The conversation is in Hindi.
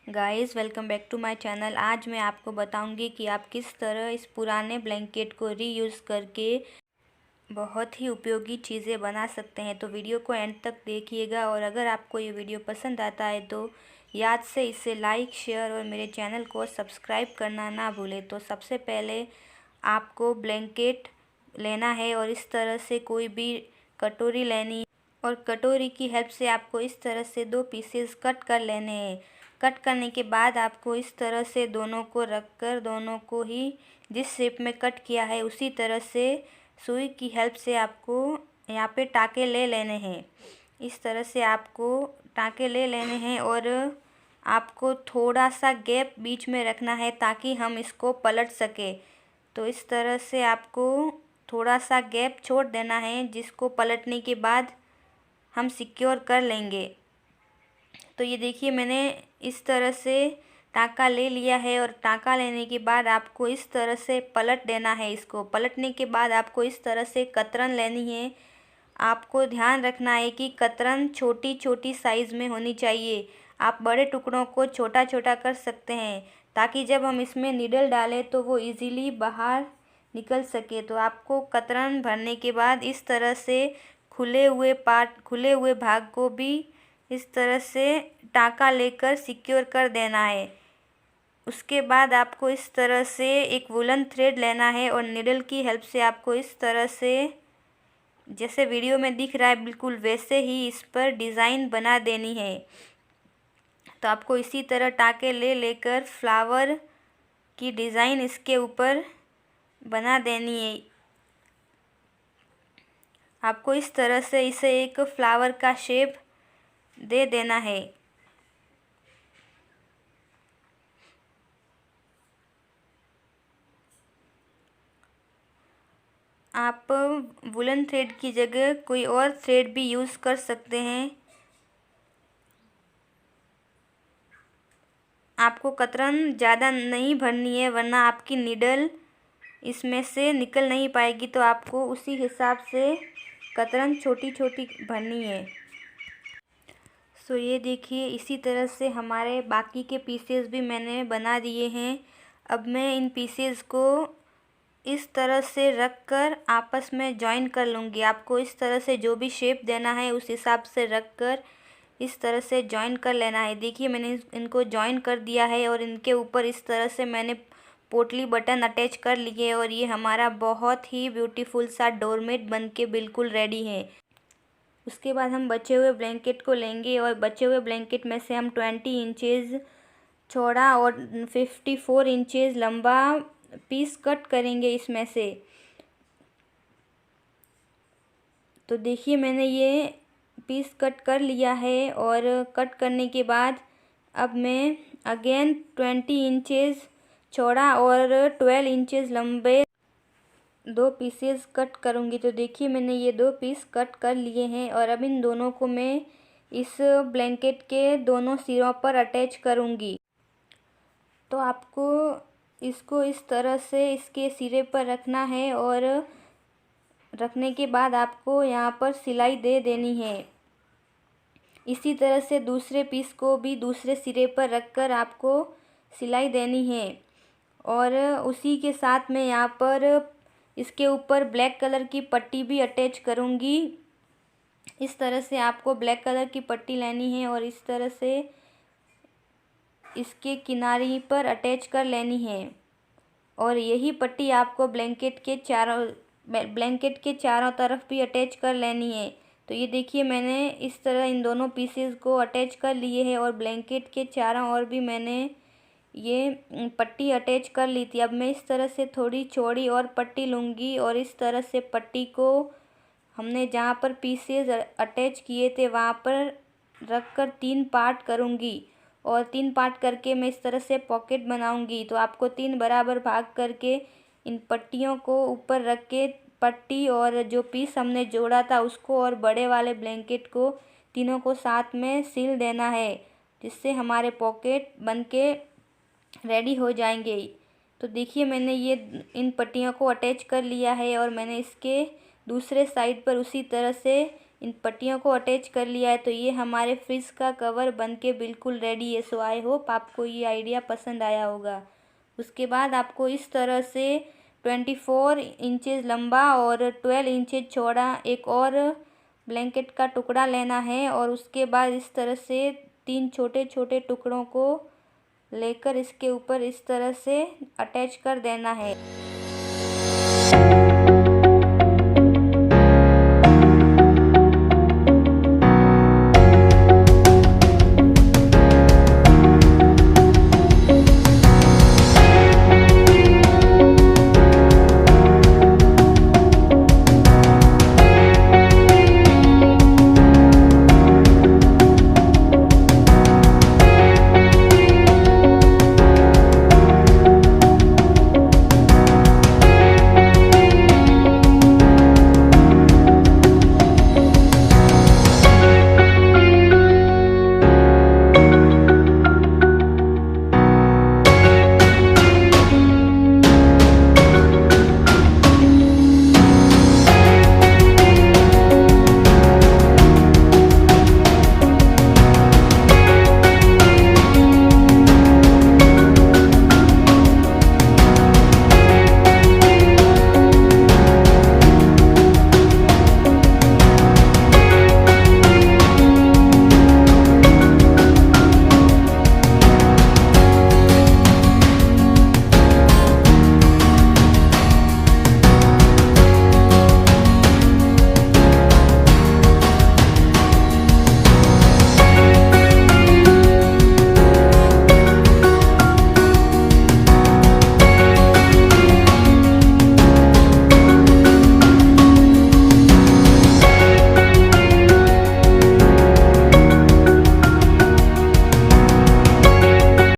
Guys welcome back to my channel. आज मैं आपको बताऊंगी कि आप किस तरह इस पुराने ब्लैंकेट को रीयूज़ करके बहुत ही उपयोगी चीज़ें बना सकते हैं। तो वीडियो को एंड तक देखिएगा और अगर आपको ये वीडियो पसंद आता है तो याद से इसे लाइक, शेयर और मेरे चैनल को सब्सक्राइब करना ना भूलें। तो सबसे पहले आपको ब्लैंकेट लेना है और इस तरह से कोई भी कटोरी लेनी और कटोरी की हेल्प से आपको इस तरह से दो पीसेस कट कर लेने हैं। कट करने के बाद आपको इस तरह से दोनों को रखकर दोनों को ही जिस शेप में कट किया है उसी तरह से सुई की हेल्प से आपको यहाँ पे टाँके ले लेने हैं। इस तरह से आपको टाँके ले लेने हैं और आपको थोड़ा सा गैप बीच में रखना है ताकि हम इसको पलट सके। तो इस तरह से आपको थोड़ा सा गैप छोड़ देना है जिसको पलटने के बाद हम सिक्योर कर लेंगे। तो ये देखिए मैंने इस तरह से टाँका ले लिया है और टाँका लेने के बाद आपको इस तरह से पलट देना है। इसको पलटने के बाद आपको इस तरह से कतरन लेनी है। आपको ध्यान रखना है कि कतरन छोटी छोटी साइज़ में होनी चाहिए। आप बड़े टुकड़ों को छोटा छोटा कर सकते हैं ताकि जब हम इसमें नीडल डालें तो वो इजीली बाहर निकल सके। तो आपको कतरन भरने के बाद इस तरह से खुले हुए भाग को भी इस तरह से टाँका लेकर सिक्योर कर देना है। उसके बाद आपको इस तरह से एक वुलन थ्रेड लेना है और नीडल की हेल्प से आपको इस तरह से जैसे वीडियो में दिख रहा है बिल्कुल वैसे ही इस पर डिज़ाइन बना देनी है। तो आपको इसी तरह टाँके ले लेकर फ्लावर की डिज़ाइन इसके ऊपर बना देनी है। आपको इस तरह से इसे एक फ्लावर का शेप दे देना है। आप वुलन थ्रेड की जगह कोई और थ्रेड भी यूज़ कर सकते हैं। आपको कतरन ज़्यादा नहीं भरनी है वरना आपकी नीडल इसमें से निकल नहीं पाएगी। तो आपको उसी हिसाब से कतरन छोटी छोटी भरनी है। सो ये देखिए इसी तरह से हमारे बाकी के पीसेस भी मैंने बना दिए हैं। अब मैं इन पीसेस को इस तरह से रख कर आपस में जॉइन कर लूँगी। आपको इस तरह से जो भी शेप देना है उस हिसाब से रख कर इस तरह से जॉइन कर लेना है। देखिए मैंने इनको जॉइन कर दिया है और इनके ऊपर इस तरह से मैंने पोटली बटन अटैच कर लिए और ये हमारा बहुत ही ब्यूटीफुल सा डोरमेट बन के बिल्कुल रेडी है। उसके बाद हम बचे हुए ब्लैंकेट को लेंगे और बचे हुए ब्लैंकेट में से हम 20 इंचेस चौड़ा और 54 इंचेस लंबा पीस कट करेंगे इसमें से। तो देखिए मैंने ये पीस कट कर लिया है और कट करने के बाद अब मैं अगेन 20 इंचेस चौड़ा और 12 इंचेस लंबे दो पीसेस कट करूँगी। तो देखिए मैंने ये दो पीस कट कर लिए हैं और अब इन दोनों को मैं इस ब्लैंकेट के दोनों सिरों पर अटैच करूँगी। तो आपको इसको इस तरह से इसके सिरे पर रखना है और रखने के बाद आपको यहाँ पर सिलाई दे देनी है। इसी तरह से दूसरे पीस को भी दूसरे सिरे पर रखकर आपको सिलाई देनी है और उसी के साथ मैं यहाँ पर इसके ऊपर ब्लैक कलर की पट्टी भी अटैच करूँगी। इस तरह से आपको ब्लैक कलर की पट्टी लेनी है और इस तरह से इसके किनारे पर अटैच कर लेनी है और यही पट्टी आपको ब्लैंकेट के चारों तरफ भी अटैच कर लेनी है। तो ये देखिए मैंने इस तरह इन दोनों पीसेस को अटैच कर लिए हैं और ब्लैंकेट के चारों ओर भी मैंने ये पट्टी अटैच कर ली थी। अब मैं इस तरह से थोड़ी चौड़ी और पट्टी लूँगी और इस तरह से पट्टी को हमने जहाँ पर पीसेस अटैच किए थे वहाँ पर रख कर 3 पार्ट करूँगी और 3 पार्ट करके मैं इस तरह से पॉकेट बनाऊँगी। तो आपको 3 बराबर भाग करके इन पट्टियों को ऊपर रख के पट्टी और जो पीस हमने जोड़ा था उसको और बड़े वाले ब्लैंकेट को तीनों को साथ में सिल देना है जिससे हमारे पॉकेट बन के रेडी हो जाएंगे। तो देखिए मैंने ये इन पट्टियों को अटैच कर लिया है और मैंने इसके दूसरे साइड पर उसी तरह से इन पट्टियों को अटैच कर लिया है तो ये हमारे फ्रिज का कवर बनके बिल्कुल रेडी है। सो आई होप आपको ये आइडिया पसंद आया होगा। उसके बाद आपको इस तरह से 24 इंचेस लंबा और 12 इंचेस चौड़ा एक और ब्लैंकेट का टुकड़ा लेना है और उसके बाद इस तरह से 3 छोटे छोटे टुकड़ों को लेकर इसके ऊपर इस तरह से अटैच कर देना है।